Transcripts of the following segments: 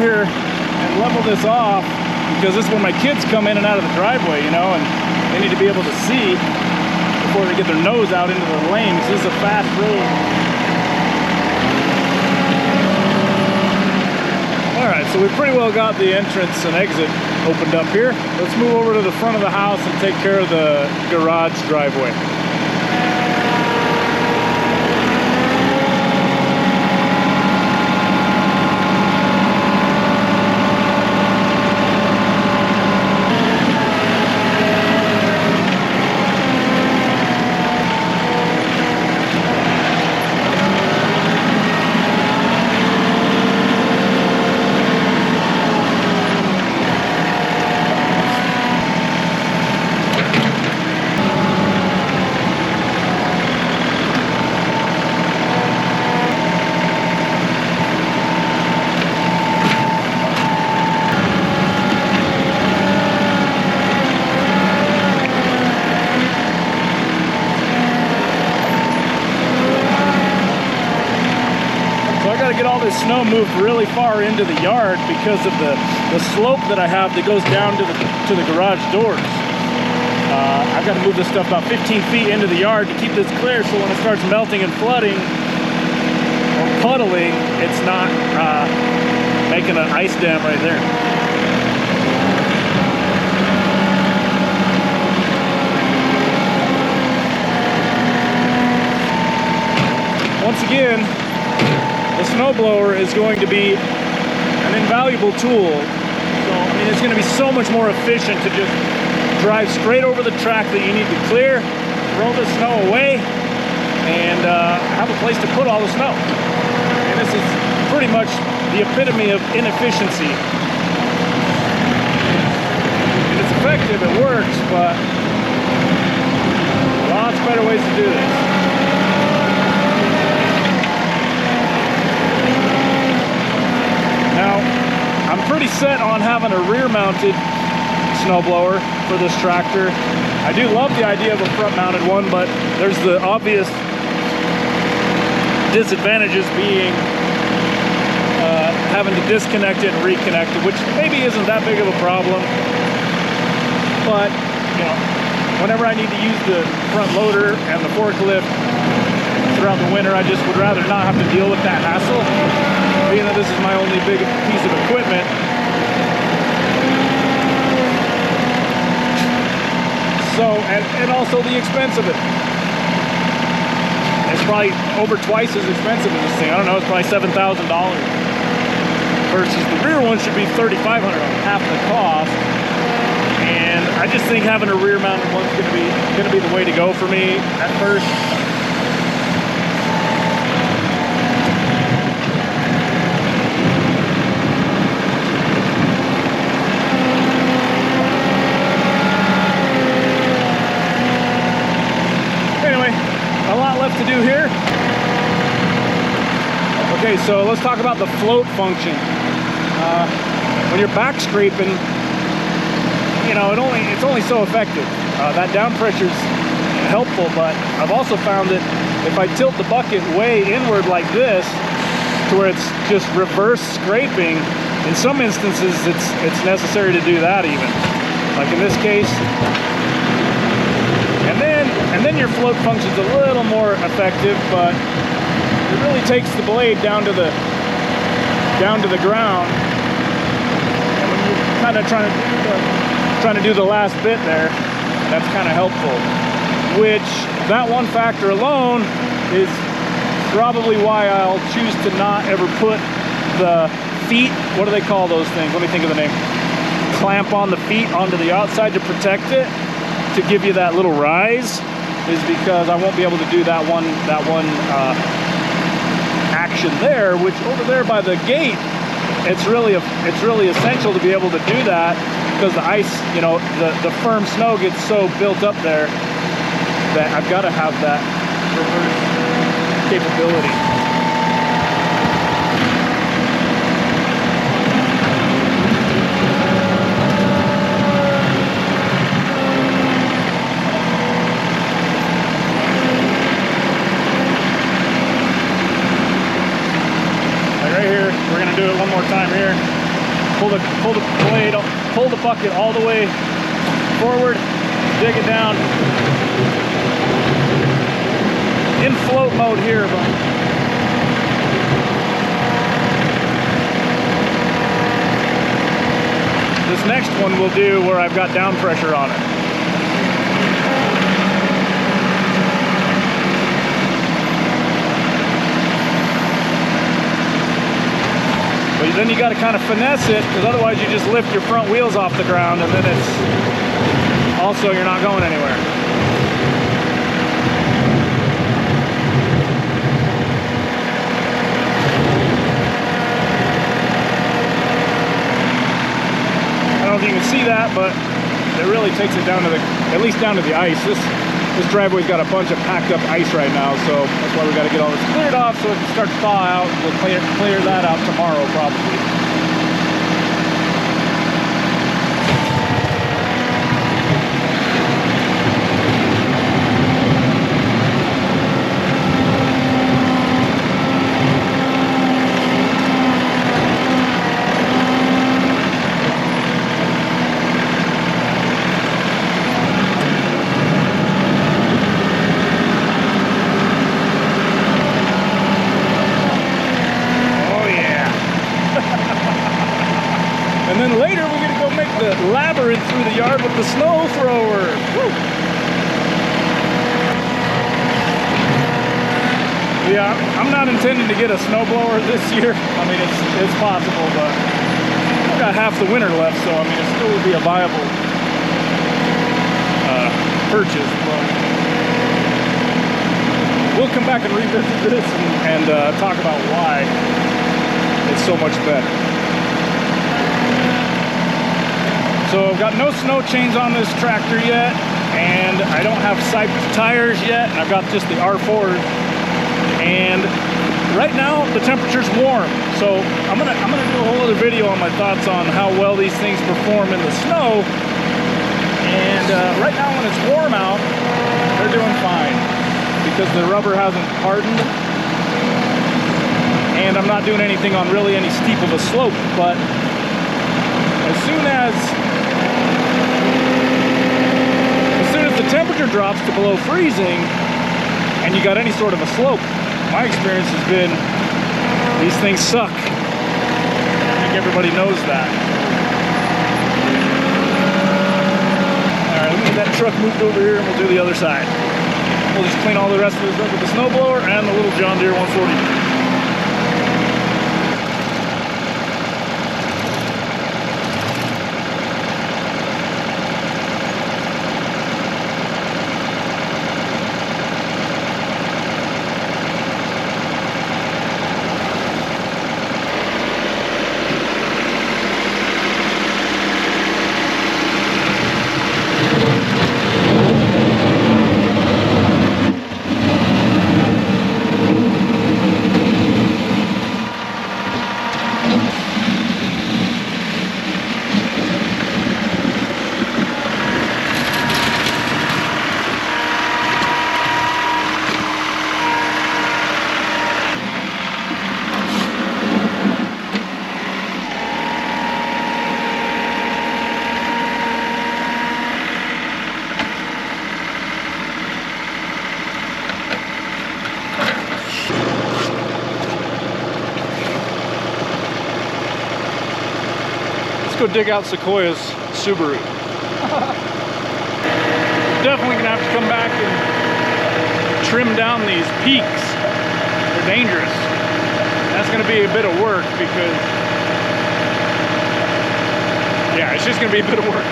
here and level this off, because this is where my kids come in and out of the driveway, you know, and they need to be able to see before they get their nose out into the lane, because this is a fast road. All right, so we pretty well got the entrance and exit opened up here. Let's move over to the front of the house and take care of the garage driveway. Get all this snow moved really far into the yard because of the slope that I have that goes down to the garage doors. I've got to move this stuff about 15 feet into the yard to keep this clear, so when it starts melting and flooding or puddling, it's not making an ice dam right there. Once again, the snowblower is going to be an invaluable tool. So, I mean, it's going to be so much more efficient to just drive straight over the track that you need to clear, throw the snow away, and have a place to put all the snow. And this is pretty much the epitome of inefficiency. And it's effective, it works, but lots better ways to do this. Now, I'm pretty set on having a rear-mounted snowblower for this tractor. I do love the idea of a front-mounted one, but there's the obvious disadvantages being having to disconnect it and reconnect it, which maybe isn't that big of a problem. But, you know, whenever I need to use the front loader and the forklift throughout the winter, I just would rather not have to deal with that hassle. Being that this is my only big piece of equipment. So, and also the expense of it. It's probably over twice as expensive as this thing. I don't know, it's probably $7,000. Versus the rear one should be $3,500, half the cost. And I just think having a rear mounted one's gonna be the way to go for me at first. To do here. Okay, so let's talk about the float function. When you're back scraping, you know, it's only so effective. That down pressure is helpful, but I've also found that if I tilt the bucket way inward like this, to where it's just reverse scraping, in some instances it's necessary to do that even. Like in this case. And then your float function's a little more effective, but it really takes the blade down to the ground. And when you're kind of trying to do the last bit there, that's kind of helpful. Which, that one factor alone is probably why I'll choose to not ever put the feet, what do they call those things? Let me think of the name. Clamp on the feet onto the outside to protect it, to give you that little rise, is because I won't be able to do that one action there, which over there by the gate, it's really essential to be able to do that, because the ice, you know, the firm snow gets so built up there that I've got to have that reverse capability. Right here, we're going to do it one more time here. pull the blade, pull the bucket all the way forward, dig it down. In float mode here, but this next one will do where I've got down pressure on it. But then you got to kind of finesse it, because otherwise you just lift your front wheels off the ground, and then it's also, you're not going anywhere. I don't know if you can see that, but it really takes it down to the, at least down to the ice. This driveway's got a bunch of packed up ice right now, so that's why we got to get all this cleared off so it can start to thaw out. We'll clear that out tomorrow probably. And then later we're going to go make the labyrinth through the yard with the snow thrower. Woo. Yeah, I'm not intending to get a snowblower this year. I mean, it's possible, but I've got half the winter left, so I mean, it still would be a viable purchase. But we'll come back and revisit this and talk about why it's so much better. So I've got no snow chains on this tractor yet, and I don't have siped tires yet, and I've got just the R4s. And right now the temperature's warm, so I'm gonna do a whole other video on my thoughts on how well these things perform in the snow. And right now when it's warm out, they're doing fine because the rubber hasn't hardened, and I'm not doing anything on really any steep of a slope. But as soon as the temperature drops to below freezing and you got any sort of a slope, my experience has been these things suck. I think everybody knows that. Alright, let me get that truck moved over here and we'll do the other side. We'll just clean all the rest of this up with the snowblower and the little John Deere 140. Let's go dig out Sequoia's Subaru. Definitely gonna have to come back and trim down these peaks. They're dangerous. That's gonna be a bit of work because, yeah, it's just gonna be a bit of work.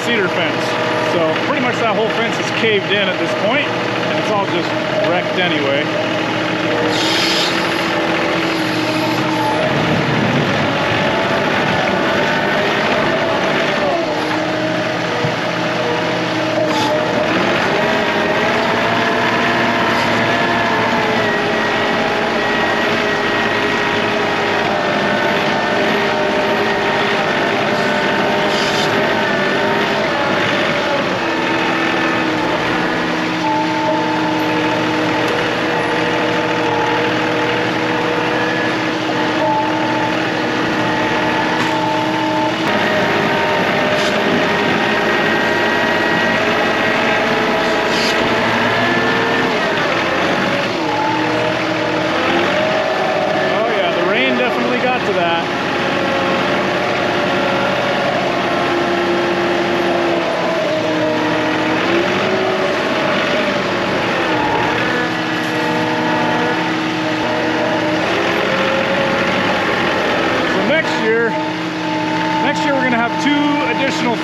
cedar fence. So pretty much that whole fence is caved in at this point, and it's all just wrecked anyway.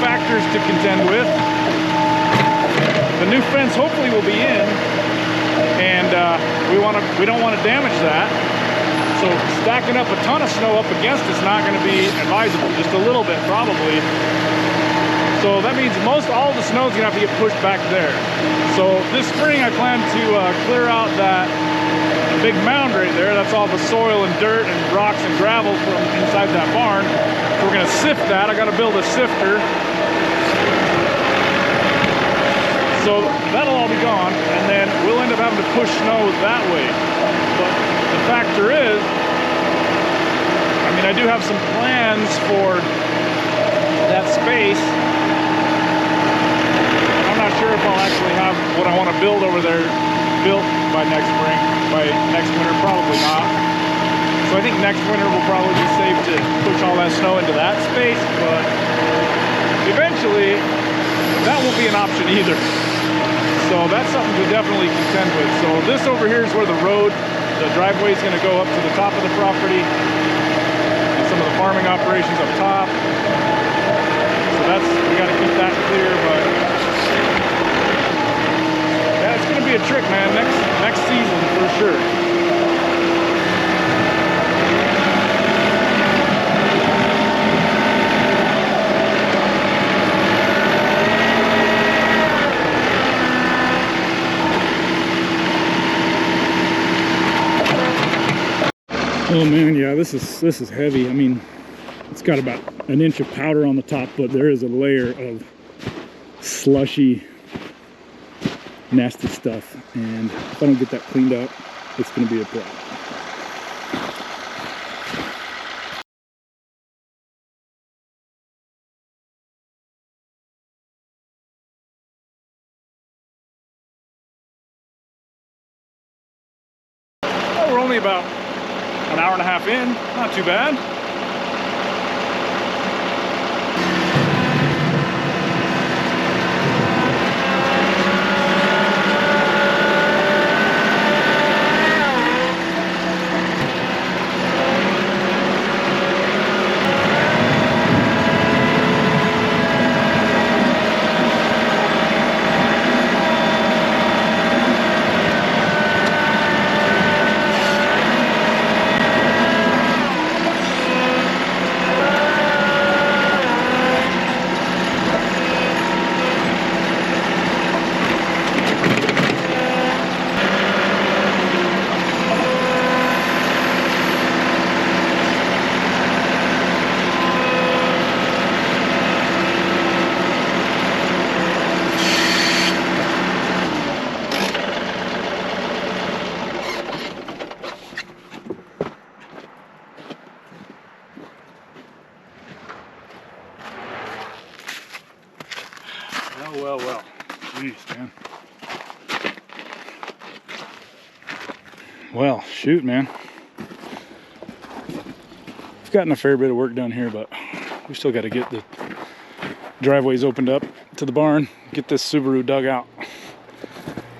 Factors to contend with. The new fence hopefully will be in, and we don't want to damage that. So stacking up a ton of snow up against it's not going to be advisable. Just a little bit probably. So that means all the snow is going to have to get pushed back there. So this spring I plan to clear out that big mound right there. That's all the soil and dirt and rocks and gravel from inside that barn. So we're going to sift that. I got to build a sifter. So that'll all be gone, and then we'll end up having to push snow that way. But the factor is, I mean, I do have some plans for that space. I'm not sure if I'll actually have what I want to build over there built by next spring, by next winter, probably not. So I think next winter will probably be safe to push all that snow into that space, but eventually that won't be an option either. So that's something to definitely contend with. So this over here is where the driveway is going to go up to the top of the property, and some of the farming operations up top. So we got to keep that clear, but yeah, it's going to be a trick, man, next season for sure. Oh man, yeah, this is heavy. I mean, it's got about an inch of powder on the top, but there is a layer of slushy, nasty stuff. And if I don't get that cleaned up, it's going to be a problem. Well, we're only about an hour and a half in, not too bad. Well. Jeez, man. Well, shoot, man. We've gotten a fair bit of work done here, but we still got to get the driveways opened up to the barn, get this Subaru dug out.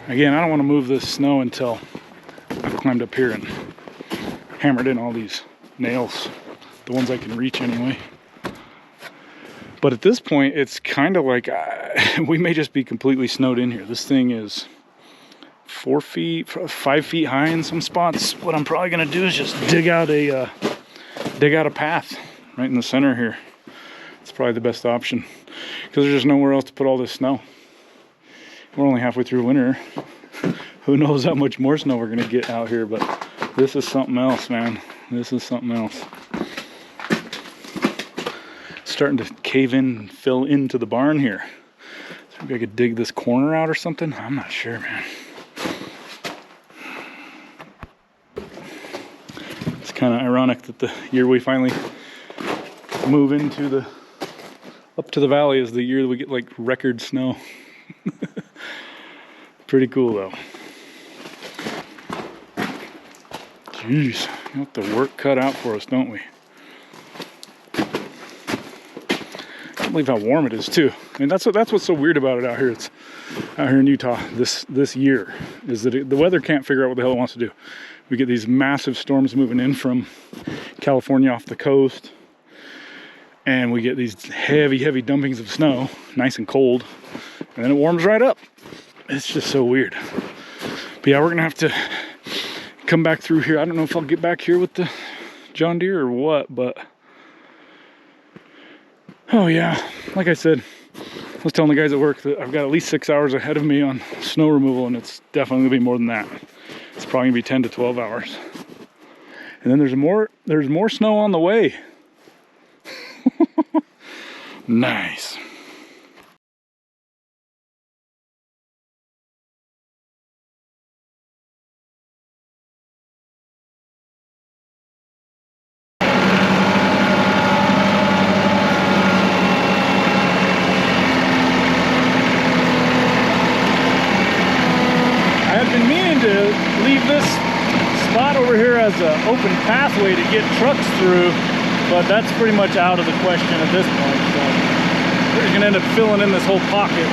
Again, I don't want to move this snow until I've climbed up here and hammered in all these nails, the ones I can reach anyway. But at this point, it's kind of like we may just be completely snowed in here. This thing is 4 feet, 5 feet high in some spots. What I'm probably gonna do is just dig out a path right in the center here. It's probably the best option because there's just nowhere else to put all this snow. We're only halfway through winter. Who knows how much more snow we're gonna get out here, but this is something else, man. This is something else. Starting to cave in and fill into the barn here. So maybe I could dig this corner out or something. I'm not sure, man. It's kind of ironic that the year we finally move into up to the valley is the year that we get like record snow. Pretty cool though. Jeez, we got the work cut out for us, don't we? Can't believe how warm it is too. I mean, that's what's so weird about it out here. It's out here in Utah this year is that the weather can't figure out what the hell it wants to do. We get these massive storms moving in from California off the coast, and we get these heavy dumpings of snow, nice and cold, and then it warms right up. It's just so weird. But yeah, we're gonna have to come back through here. I don't know if I'll get back here with the John Deere or what, but oh yeah, like I said, I was telling the guys at work that I've got at least 6 hours ahead of me on snow removal, and it's definitely gonna be more than that. It's probably gonna be 10 to 12 hours. And then there's more snow on the way. Nice. Leave this spot over here as an open pathway to get trucks through, but that's pretty much out of the question at this point. So we're just gonna end up filling in this whole pocket.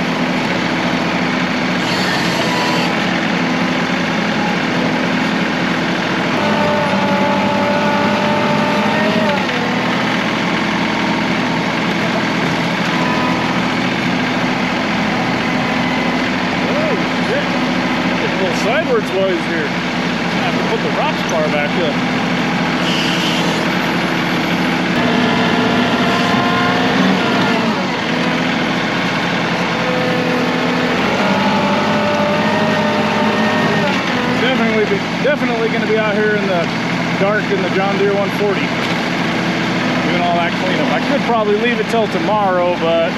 Sideways was here. I have to put the ROPS bar back up. Definitely going to be out here in the dark in the John Deere 140. Doing all that cleanup. I could probably leave it till tomorrow, but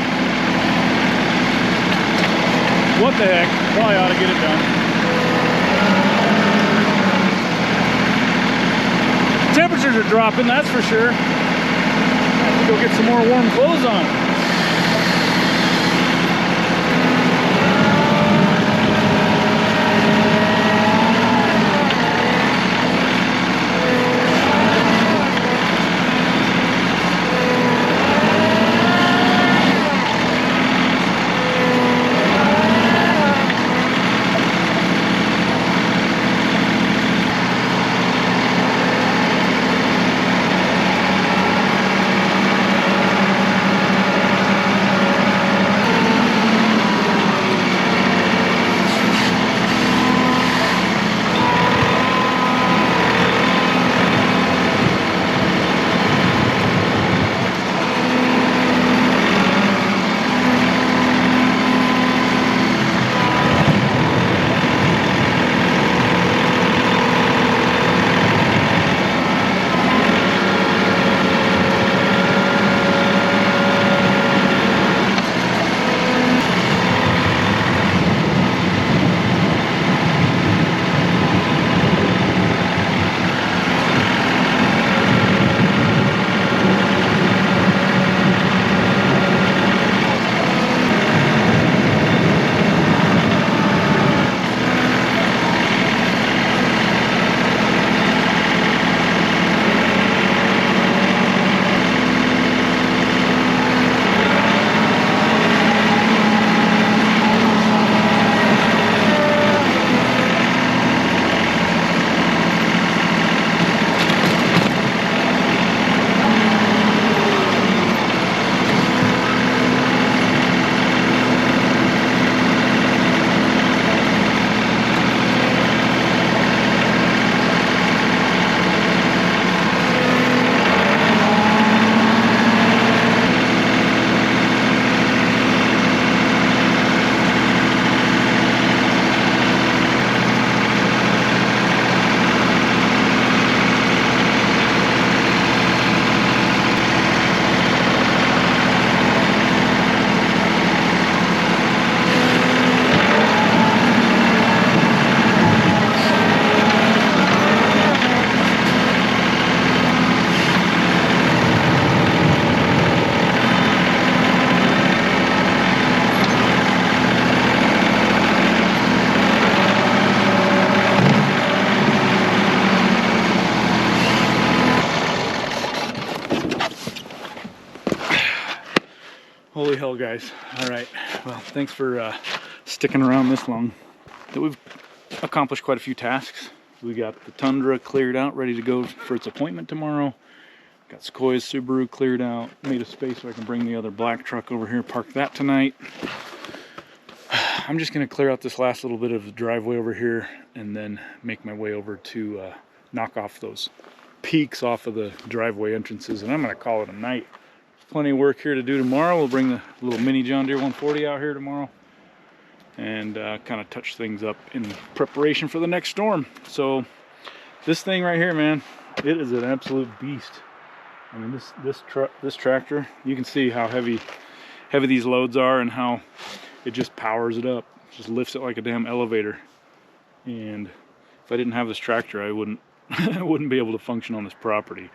what the heck? Probably ought to get it done. Temperatures are dropping, that's for sure. I have to go get some more warm clothes on. guys. All right, well, thanks for sticking around this long. We've accomplished quite a few tasks. We got the Tundra cleared out, ready to go for its appointment tomorrow. Got Sequoia's Subaru cleared out, made a space so I can bring the other black truck over here, park that tonight. I'm just gonna clear out this last little bit of the driveway over here and then make my way over to knock off those peaks off of the driveway entrances, and I'm gonna call it a night. There's plenty of work here to do tomorrow. We'll bring the little mini John Deere 140 out here tomorrow and kind of touch things up in preparation for the next storm. So this thing right here, man, it is an absolute beast. I mean, this tractor, you can see how heavy these loads are and how it just powers it up, just lifts it like a damn elevator. And if I didn't have this tractor, I wouldn't be able to function on this property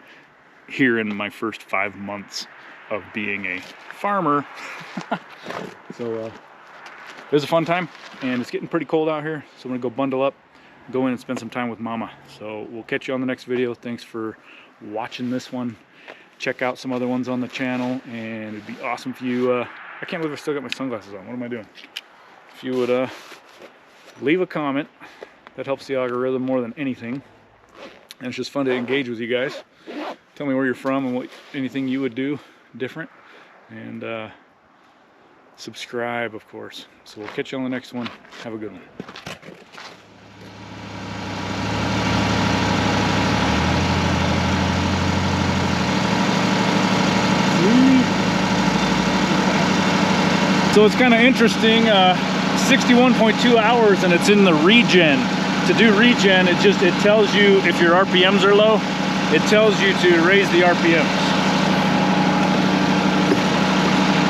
here in my first 5 months of being a farmer. So it was a fun time, and it's getting pretty cold out here, so I'm gonna go bundle up, go in and spend some time with Mama. So we'll catch you on the next video. Thanks for watching this one. Check out some other ones on the channel, and it'd be awesome if you I can't believe I still got my sunglasses on. What am I doing? If you would leave a comment, that helps the algorithm more than anything. And it's just fun to engage with you guys. Tell me where you're from and anything you would do different. And subscribe, of course. So we'll catch you on the next one. Have a good one. So it's kind of interesting, 61.2 hours, and it's in the regen. To do regen, it tells you if your RPMs are low, it tells you to raise the RPMs.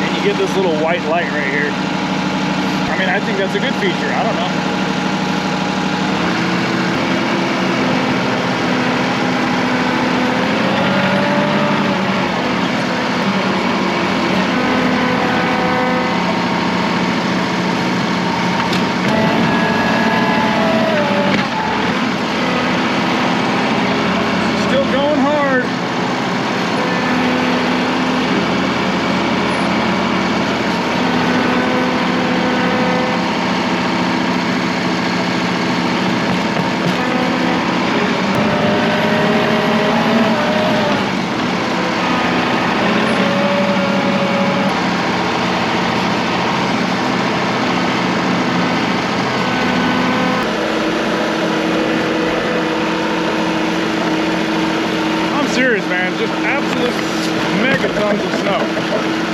And you get this little white light right here. I mean, I think that's a good feature. I don't know. Serious, man, just absolute megatons of snow.